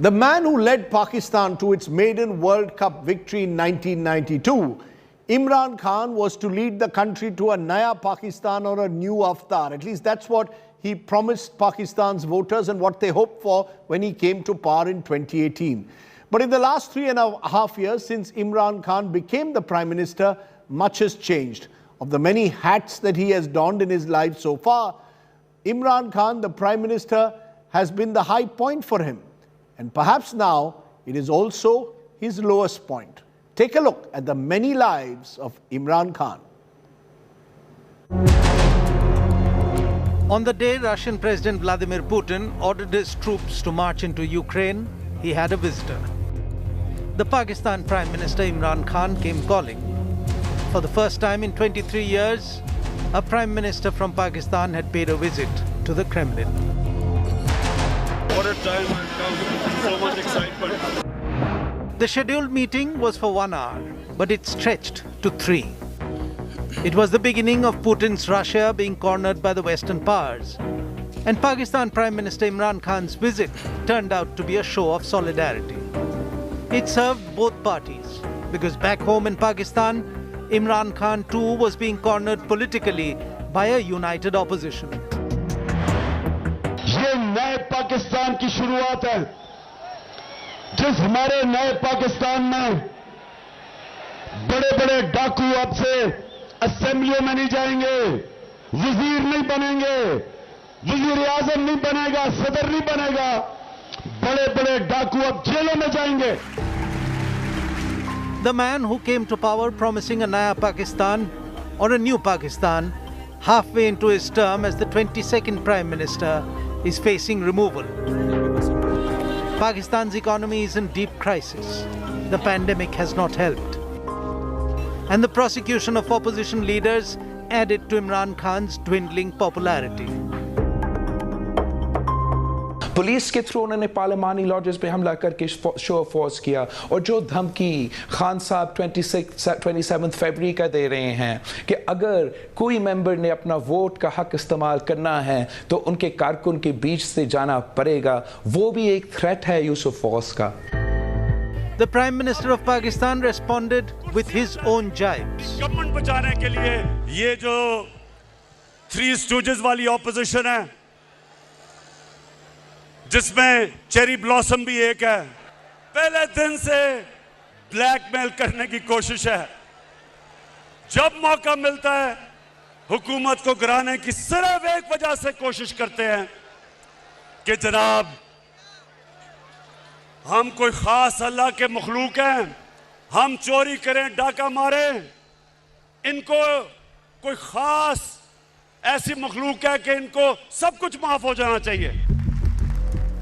The man who led Pakistan to its maiden World Cup victory in 1992, Imran Khan, was to lead the country to a Naya Pakistan or a new Avatar. At least that's what he promised Pakistan's voters and what they hoped for when he came to power in 2018. But in the last 3.5 years since Imran Khan became the Prime Minister, much has changed. Of the many hats that he has donned in his life so far, Imran Khan, the Prime Minister, has been the high point for him. And perhaps now it is also his lowest point. Take a look at the many lives of Imran Khan. On the day Russian President Vladimir Putin ordered his troops to march into Ukraine, he had a visitor. The Pakistan Prime Minister Imran Khan came calling. For the first time in 23 years, a Prime Minister from Pakistan had paid a visit to the Kremlin. What a time and come, so much excitement. The scheduled meeting was for 1 hour, but it stretched to 3. It was the beginning of Putin's Russia being cornered by the Western powers. And Pakistan Prime Minister Imran Khan's visit turned out to be a show of solidarity. It served both parties, because back home in Pakistan, Imran Khan too was being cornered politically by a united opposition. ये नए पाकिस्तान की शुरुआत है, जिस हमारे नए पाकिस्तान में बड़े-बड़े डाकू अब से असेंबलियों में नहीं जाएंगे, वजीर नहीं बनेंगे, वजीर आजम नहीं बनेगा, सदर नहीं बनेगा, बड़े-बड़े डाकू अब जेलों में जाएंगे. The man who came to power promising a Naya Pakistan or a new Pakistan, halfway into his term as the 22nd Prime Minister, is facing removal. Pakistan's economy is in deep crisis. The pandemic has not helped. And the prosecution of opposition leaders added to Imran Khan's dwindling popularity. Police के through उन्होंने पार्लिमानी lodges पे हमला करके show off force किया और जो धमकी खान साहब 27 फरवरी का दे रहे हैं कि अगर कोई मेंबर ने अपना वोट का हक इस्तेमाल करना है तो उनके कारकुन के बीच से जाना पड़ेगा, वो भी एक थ्रेट है यूज ऑफ फोर्स का. The Prime Minister of Pakistan responded with his own jibes. Government बचाने के लिए ये जो थ्री स्टूजेस वाली ऑपोजिशन है, जिसमें चेरी ब्लॉसम भी एक है, पहले दिन से ब्लैकमेल करने की कोशिश है. जब मौका मिलता है हुकूमत को गिराने की सिर्फ एक वजह से कोशिश करते हैं कि जनाब हम कोई खास अल्लाह के मखलूक हैं, हम चोरी करें, डाका मारें, इनको कोई खास ऐसी मखलूक है कि इनको सब कुछ माफ हो जाना चाहिए.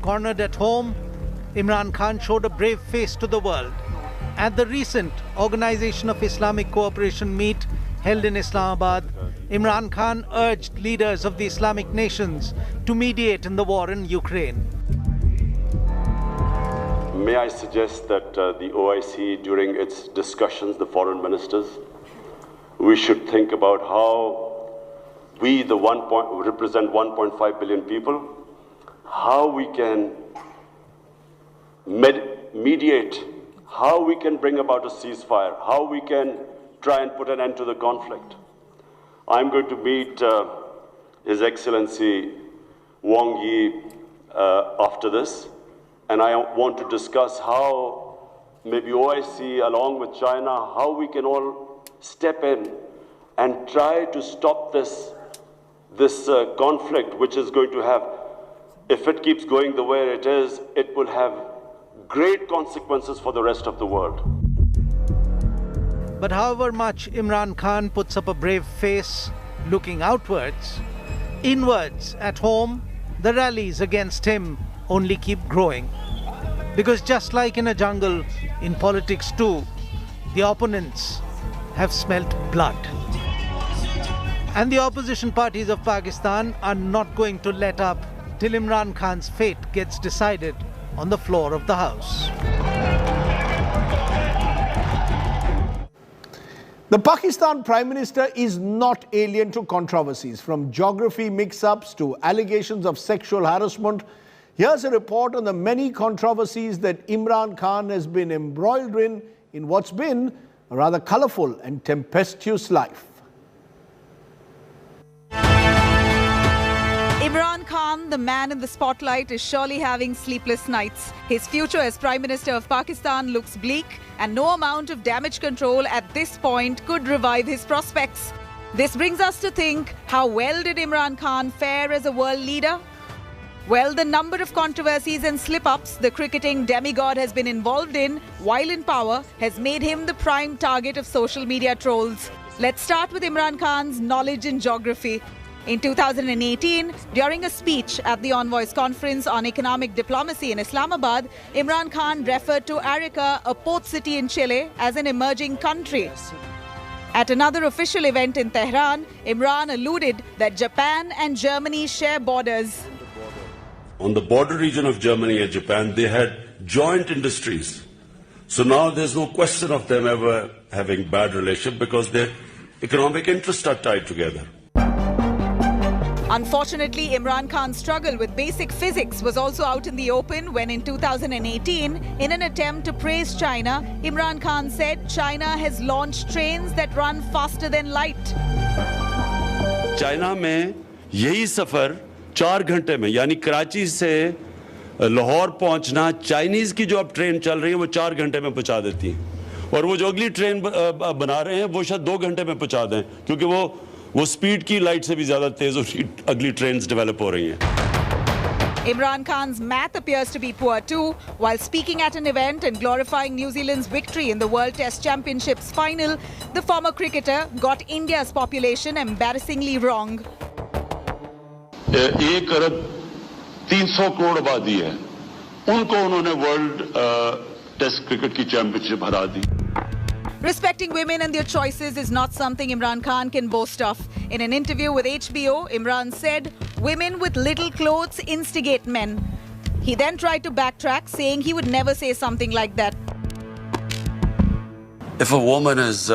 Cornered at home, Imran Khan showed a brave face to the world. At the recent Organization of Islamic Cooperation meet held in Islamabad, Imran Khan urged leaders of the Islamic nations to mediate in the war in Ukraine. May I suggest that the OIC, during its discussions, the foreign ministers, we should think about how we, represent 1.5 billion people, how we can mediate, how we can bring about a ceasefire, how we can try and put an end to the conflict. I'm going to meet His Excellency Wang Yi after this, and I want to discuss how maybe OIC along with China, how we can all step in and try to stop this conflict, which is going to have, if it keeps going the way it is, it will have great consequences for the rest of the world. But however much Imran Khan puts up a brave face looking outwards, inwards at home, the rallies against him only keep growing. Because just like in a jungle, in politics too, the opponents have smelt blood. And the opposition parties of Pakistan are not going to let up till Imran Khan's fate gets decided on the floor of the House. The Pakistan Prime Minister is not alien to controversies, from geography mix-ups to allegations of sexual harassment. Here's a report on the many controversies that Imran Khan has been embroiled in what's been a rather colourful and tempestuous life. Imran Khan, the man in the spotlight, is surely having sleepless nights. His future as Prime Minister of Pakistan looks bleak, and no amount of damage control at this point could revive his prospects. This brings us to think, how well did Imran Khan fare as a world leader? Well, the number of controversies and slip-ups the cricketing demigod has been involved in while in power has made him the prime target of social media trolls. Let's start with Imran Khan's knowledge in geography. In 2018, during a speech at the Envoys Conference on Economic Diplomacy in Islamabad, Imran Khan referred to Arica, a port city in Chile, as an emerging country. At another official event in Tehran, Imran alluded that Japan and Germany share borders. On the border region of Germany and Japan, they had joint industries. So now there's no question of them ever having bad relationship because their economic interests are tied together. Unfortunately, Imran Khan's struggle with basic physics was also out in the open when in 2018, in an attempt to praise China, Imran Khan said China has launched trains that run faster than light. China में यही सफर 4 घंटे में यानी कराची से लाहौर पहुंचना Chinese की जो अब ट्रेन चल रही है वो 4 घंटे में पहुंचा देती है और वो जो अगली ट्रेन बना रहे हैं वो शायद 2 घंटे में पहुंचा दें क्योंकि वो स्पीड की लाइट से भी ज्यादा तेज अगली ट्रेन्स डेवलप हो रही हैं. Imran Khan's math appears to be poor too. While speaking at an event and glorifying New Zealand's victory in the World Test Championships final, the former cricketer got India's population embarrassingly wrong. 1 अरब 300 करोड़ आबादी है उनको उन्होंने world test cricket की championship हरा दी. Respecting women and their choices is not something Imran Khan can boast of. In an interview with HBO, Imran said, "Women with little clothes instigate men." He then tried to backtrack, saying he would never say something like that. If a woman is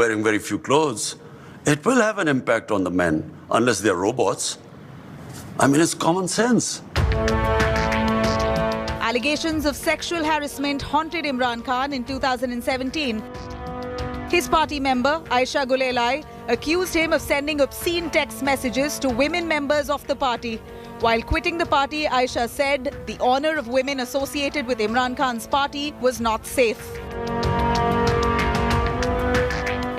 wearing very few clothes, it will have an impact on the men, unless they're robots. I mean, it's common sense. Allegations of sexual harassment haunted Imran Khan in 2017. His party member, Aisha Gulelai, accused him of sending obscene text messages to women members of the party. While quitting the party, Aisha said the honor of women associated with Imran Khan's party was not safe.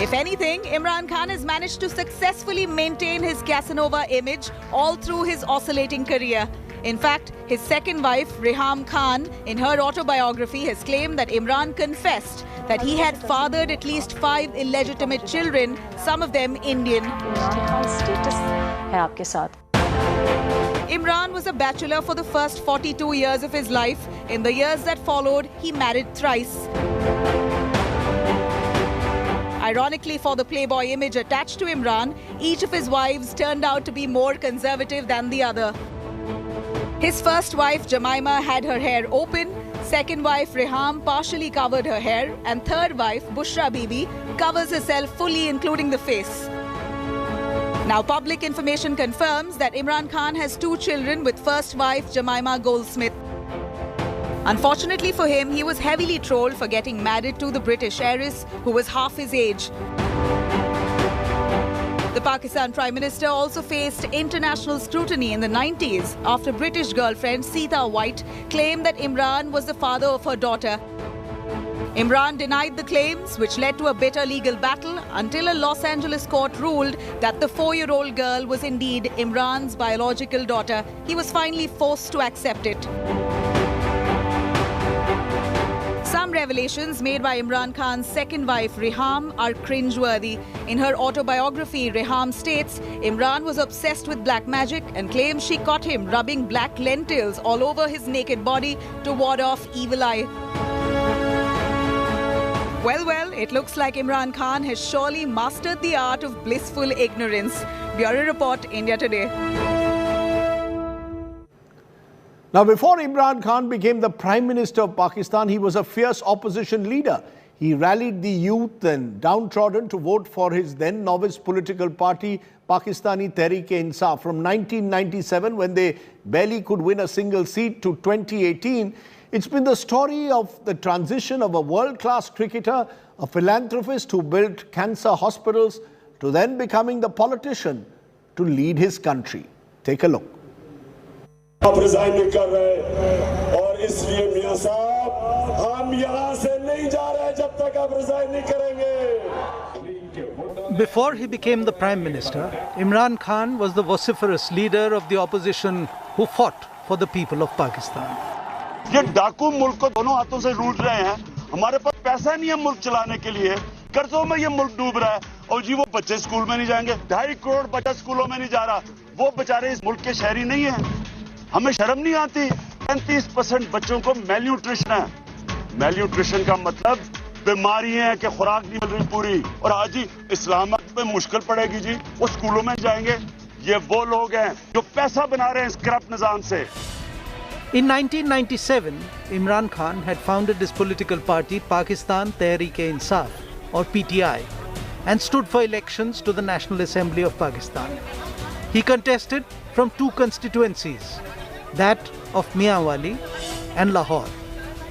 If anything, Imran Khan has managed to successfully maintain his Casanova image all through his oscillating career. In fact, his second wife, Reham Khan, in her autobiography has claimed that Imran confessed that he had fathered at least 5 illegitimate children, some of them Indian. Imran was a bachelor for the first 42 years of his life. In the years that followed, he married thrice. Ironically, for the playboy image attached to Imran, each of his wives turned out to be more conservative than the other. His first wife, Jemima, had her hair open. Second wife, Reham, partially covered her hair. And third wife, Bushra Bibi, covers herself fully, including the face. Now, public information confirms that Imran Khan has 2 children with first wife, Jemima Goldsmith. Unfortunately for him, he was heavily trolled for getting married to the British heiress, who was half his age. The Pakistan Prime Minister also faced international scrutiny in the 90s after British girlfriend Sita White claimed that Imran was the father of her daughter. Imran denied the claims, which led to a bitter legal battle until a Los Angeles court ruled that the 4-year-old girl was indeed Imran's biological daughter. He was finally forced to accept it. Some revelations made by Imran Khan's second wife, Reham, are cringeworthy. In her autobiography, Reham states Imran was obsessed with black magic and claims she caught him rubbing black lentils all over his naked body to ward off evil eye. Well, it looks like Imran Khan has surely mastered the art of blissful ignorance. Bureau Report, India Today. Now, before Imran Khan became the Prime Minister of Pakistan, he was a fierce opposition leader. he rallied the youth and downtrodden to vote for his then novice political party, Pakistani Tehreek-e-Insaf. From 1997, when they barely could win a single seat, to 2018, it's been the story of the transition of a world-class cricketer, a philanthropist who built cancer hospitals, to then becoming the politician to lead his country. Take a look. आप resign नहीं कर रहे और इसलिए मियां साहब हम यहां से नहीं जा रहे जब तक आप रिजाइन नहीं करेंगे. Before he became the Prime Minister, Imran Khan was the vociferous leader of the opposition who fought for the people of Pakistan. ये डाकू मुल्क को दोनों हाथों से लूट रहे हैं. हमारे पास पैसा नहीं है मुल्क चलाने के लिए. कर्जों में ये मुल्क डूब रहा है. और जी वो बच्चे स्कूल में नहीं जाएंगे. 2.5 करोड़ बच्चा स्कूलों में नहीं जा रहा. वो बेचारे इस मुल्क के शहरी नहीं है. हमें शर्म नहीं आती. 35% बच्चों को मेलन्यूट्रिशन है. मेलन्यूट्रिशन का मतलब बीमारी है कि खुराक नहीं मिल रही पूरी. और आज ही इस्लामाबाद में मुश्किल पड़ेगी जी. वो स्कूलों में जाएंगे. ये वो लोग हैं जो पैसा बना रहे हैं इस करप्ट निजाम से. In 1997, Imran Khan had founded his political party Pakistan Tehreek-e-Insaf, or PTI, and stood for elections to the National Assembly of Pakistan. He contested from two constituencies, that of Mianwali and Lahore,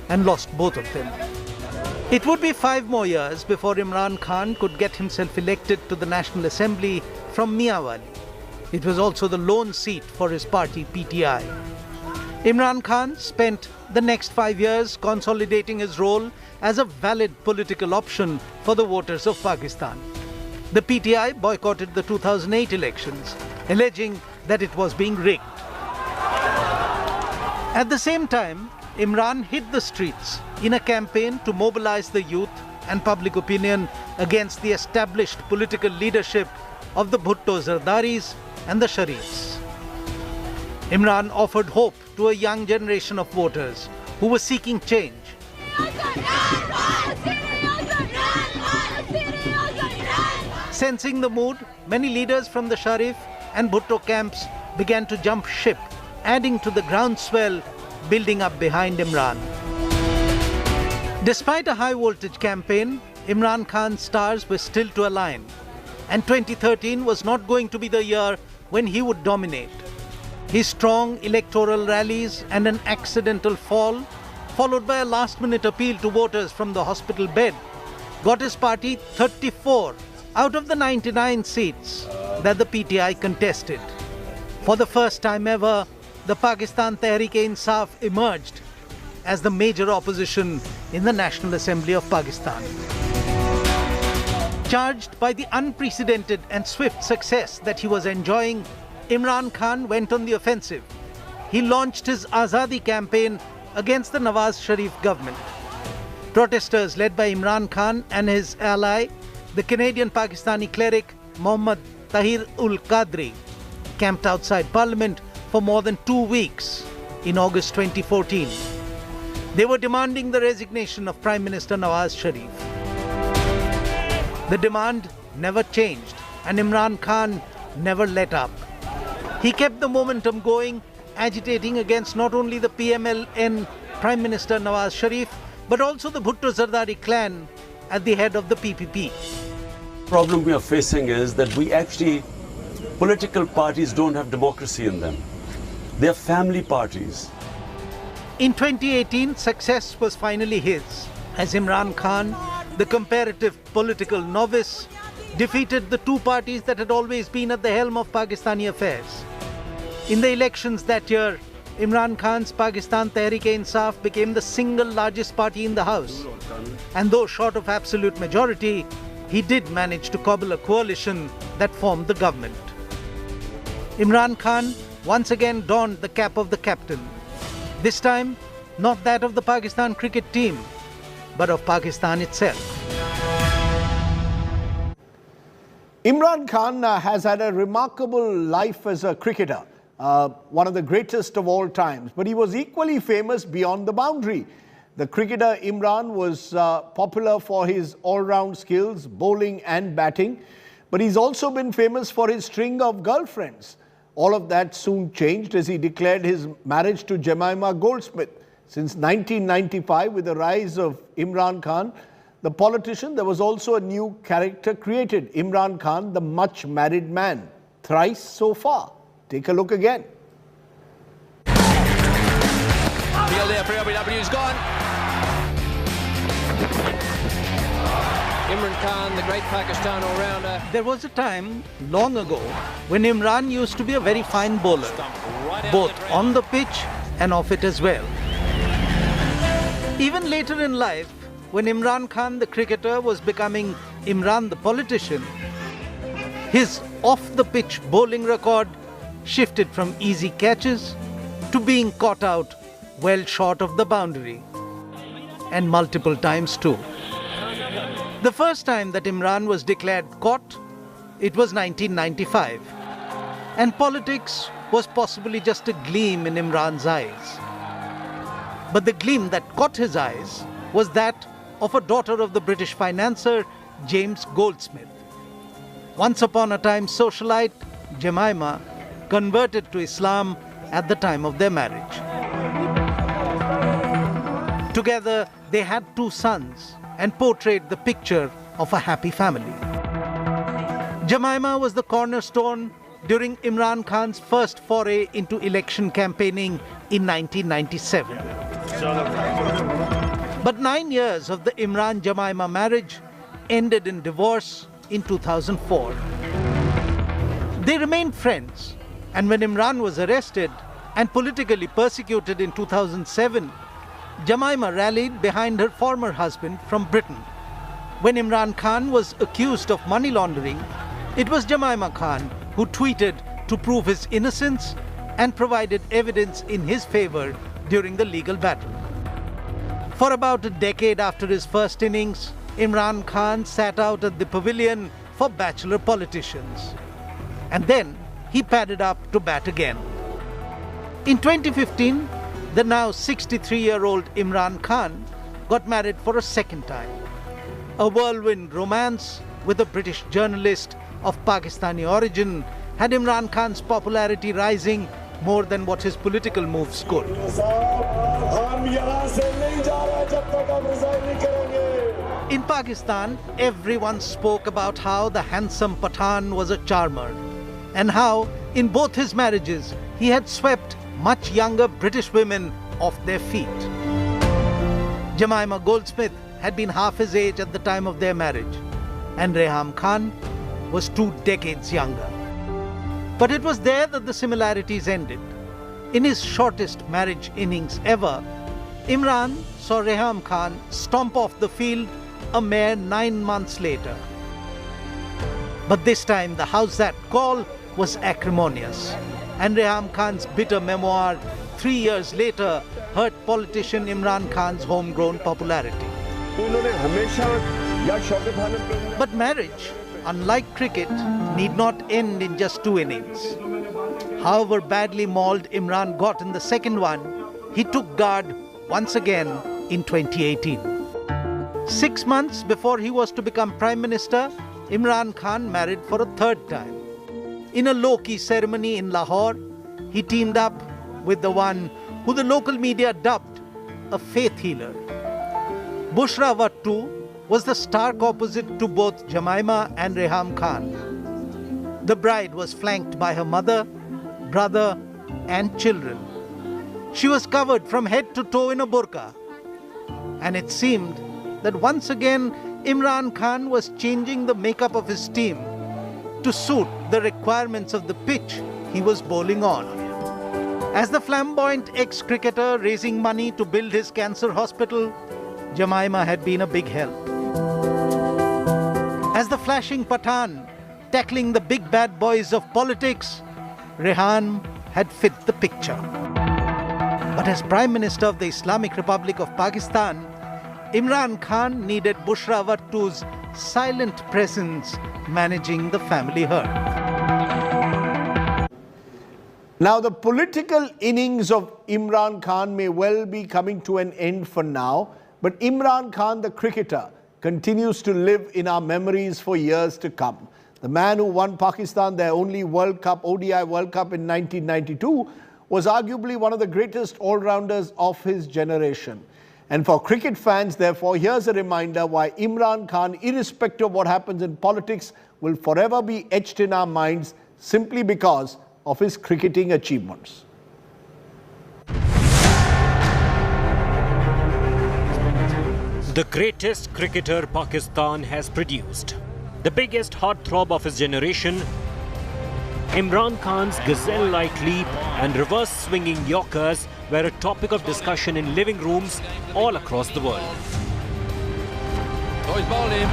and lost both of them. It would be 5 more years before Imran Khan could get himself elected to the National Assembly from Mianwali. It was also the lone seat for his party PTI. Imran Khan spent the next 5 years consolidating his role as a valid political option for the voters of Pakistan. The PTI boycotted the 2008 elections, alleging that it was being rigged. At the same time, Imran hit the streets in a campaign to mobilize the youth and public opinion against the established political leadership of the Bhutto Zardaris and the Sharifs. Imran offered hope to a young generation of voters who were seeking change. Sensing the mood, many leaders from the Sharif and Bhutto camps began to jump ship, adding to the groundswell building up behind Imran. Despite a high-voltage campaign, Imran Khan's stars were still to align, and 2013 was not going to be the year when he would dominate. His strong electoral rallies and an accidental fall, followed by a last-minute appeal to voters from the hospital bed, got his party 34 out of the 99 seats that the PTI contested. For the first time ever, the Pakistan Tehreek-e-Insaf emerged as the major opposition in the National Assembly of Pakistan. Charged by the unprecedented and swift success that he was enjoying, Imran Khan went on the offensive. He launched his Azadi campaign against the Nawaz Sharif government. Protesters led by Imran Khan and his ally, the Canadian Pakistani cleric Mohammad Tahir-ul-Qadri, camped outside Parliament for more than 2 weeks in August 2014. They were demanding the resignation of Prime Minister Nawaz Sharif. The demand never changed, and Imran Khan never let up. He kept the momentum going, agitating against not only the PMLN Prime Minister Nawaz Sharif, but also the Bhutto Zardari clan at the head of the PPP. The problem we are facing is that political parties don't have democracy in them. They are family parties. In 2018, success was finally his, as Imran Khan, the comparative political novice, defeated the two parties that had always been at the helm of Pakistani affairs. In the elections that year, Imran Khan's Pakistan Tehreek-e-Insaf became the single largest party in the House. And though short of absolute majority, he did manage to cobble a coalition that formed the government. Imran Khan once again donned the cap of the captain. This time, not that of the Pakistan cricket team, but of Pakistan itself. Imran Khan has had a remarkable life as a cricketer, one of the greatest of all times. But he was equally famous beyond the boundary. The cricketer Imran was popular for his all-round skills, bowling and batting. But he's also been famous for his string of girlfriends. All of that soon changed as he declared his marriage to Jemima Goldsmith. Since 1995, with the rise of Imran Khan, the politician, there was also a new character created, Imran Khan, the much-married man. Thrice so far. Take a look again. Field there for LBW's gone. Imran Khan, the great Pakistan all-rounder. There was a time, long ago, when Imran used to be a very fine bowler, both on the pitch and off it as well. Even later in life, when Imran Khan, the cricketer, was becoming Imran, the politician, his off-the-pitch bowling record shifted from easy catches to being caught out well short of the boundary, and multiple times too. The first time that Imran was declared caught, it was 1995, and politics was possibly just a gleam in Imran's eyes. But the gleam that caught his eyes was that of a daughter of the British financier James Goldsmith. Once upon a time socialite, Jemima, converted to Islam at the time of their marriage. Together, they had 2 sons and portrayed the picture of a happy family. Jemima was the cornerstone during Imran Khan's first foray into election campaigning in 1997. But 9 years of the Imran-Jemima marriage ended in divorce in 2004. They remained friends, and when Imran was arrested and politically persecuted in 2007, Jemima rallied behind her former husband from Britain. When Imran Khan was accused of money laundering, it was Jemima Khan who tweeted to prove his innocence and provided evidence in his favor during the legal battle. For about a decade after his first innings, Imran Khan sat out at the pavilion for bachelor politicians. And then he padded up to bat again. In 2015, the now 63-year-old Imran Khan got married for a second time. A whirlwind romance with a British journalist of Pakistani origin had Imran Khan's popularity rising more than what his political moves could. In Pakistan, everyone spoke about how the handsome Pathan was a charmer, and how, in both his marriages, he had swept much younger British women off their feet. Jemima Goldsmith had been half his age at the time of their marriage, and Reham Khan was 2 decades younger. But it was there that the similarities ended. In his shortest marriage innings ever, Imran saw Reham Khan stomp off the field a mere 9 months later. But this time the How's That call was acrimonious, and Reham Khan's bitter memoir 3 years later hurt politician Imran Khan's homegrown popularity. But marriage, unlike cricket, need not end in just 2 innings. However badly mauled Imran got in the second one, he took guard once again in 2018. 6 months before he was to become Prime Minister, Imran Khan married for a 3rd time. In a low-key ceremony in Lahore, he teamed up with the one who the local media dubbed a faith healer. Bushra Wattu was the stark opposite to both Jemima and Reham Khan. The bride was flanked by her mother, brother, and children. She was covered from head to toe in a burqa. And it seemed that once again Imran Khan was changing the makeup of his team to suit the requirements of the pitch he was bowling on. As the flamboyant ex-cricketer raising money to build his cancer hospital, Jemima had been a big help. As the flashing Pathan tackling the big bad boys of politics, Rehan had fit the picture. But as Prime Minister of the Islamic Republic of Pakistan, Imran Khan needed Bushra Wattu's silent presence managing the family herd. Now, the political innings of Imran Khan may well be coming to an end for now, but Imran Khan, the cricketer, continues to live in our memories for years to come. The man who won Pakistan their only World Cup, ODI World Cup in 1992, was arguably one of the greatest all-rounders of his generation. And for cricket fans, therefore, here's a reminder why Imran Khan, irrespective of what happens in politics, will forever be etched in our minds simply because of his cricketing achievements. The greatest cricketer Pakistan has produced, the biggest heartthrob of his generation, Imran Khan's gazelle-like leap and reverse-swinging Yorkers were a topic of discussion in living rooms all across the world. Oh, he's bowled him.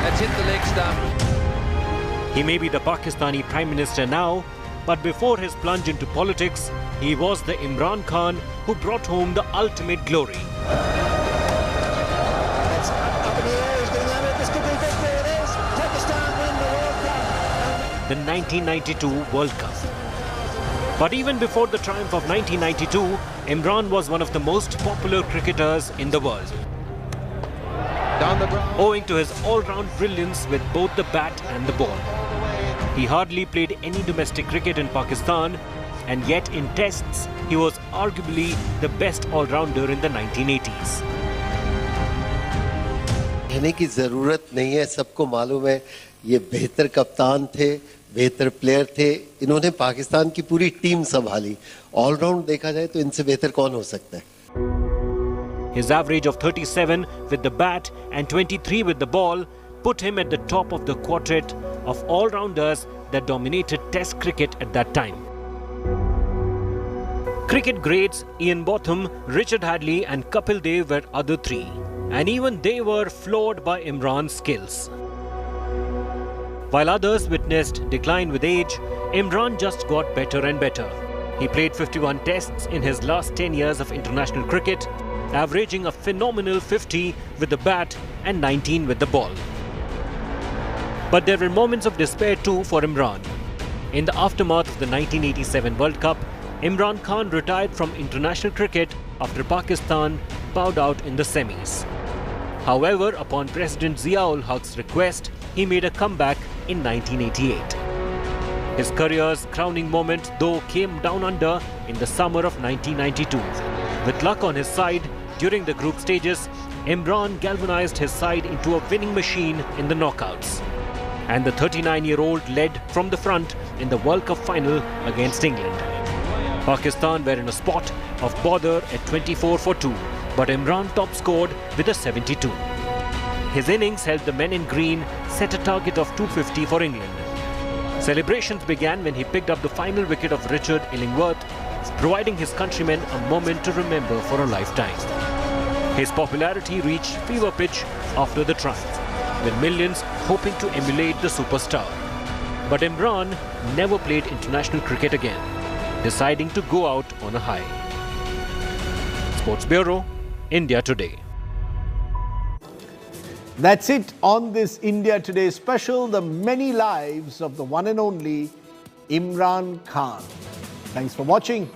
That's hit the leg stump. He may be the Pakistani Prime Minister now, but before his plunge into politics, he was the Imran Khan who brought home the ultimate glory. The 1992 World Cup. But even before the triumph of 1992, Imran was one of the most popular cricketers in the world. Owing to his all-round brilliance with both the bat and the ball. He hardly played any domestic cricket in Pakistan, and yet in tests, he was arguably the best all-rounder in the 1980s. कहने की ज़रूरत नहीं है, सबको मालूम है ये बेहतर कप्तान थे, बेहतर प्लेयर थे, इन्होंने पाकिस्तान की पूरी टीम संभाली. ऑलराउंड देखा जाए तो इनसे बेहतर कौन हो सकता है? His average of 37 with the bat and 23 with the ball put him at the top of the quartet of all-rounders that dominated Test cricket at that time. Cricket greats Ian Botham, Richard Hadlee and Kapil Dev were other three, and even they were floored by Imran's skills. While others witnessed decline with age, Imran just got better and better. He played 51 tests in his last 10 years of international cricket, averaging a phenomenal 50 with the bat and 19 with the ball. But there were moments of despair too for Imran. In the aftermath of the 1987 World Cup, Imran Khan retired from international cricket after Pakistan bowed out in the semis. However, upon President Zia-ul-Haq's request, he made a comeback in 1988. His career's crowning moment, though, came down under in the summer of 1992. With luck on his side, during the group stages, Imran galvanized his side into a winning machine in the knockouts. And the 39-year-old led from the front in the World Cup final against England. Pakistan were in a spot of bother at 24 for 2, but Imran top-scored with a 72. His innings helped the men in green set a target of 250 for England. Celebrations began when he picked up the final wicket of Richard Illingworth, providing his countrymen a moment to remember for a lifetime. His popularity reached fever pitch after the triumph, with millions hoping to emulate the superstar. But Imran never played international cricket again, deciding to go out on a high. Sports Bureau, India Today. That's it on this India Today special, the many lives of the one and only Imran Khan. Thanks for watching.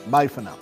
Bye for now.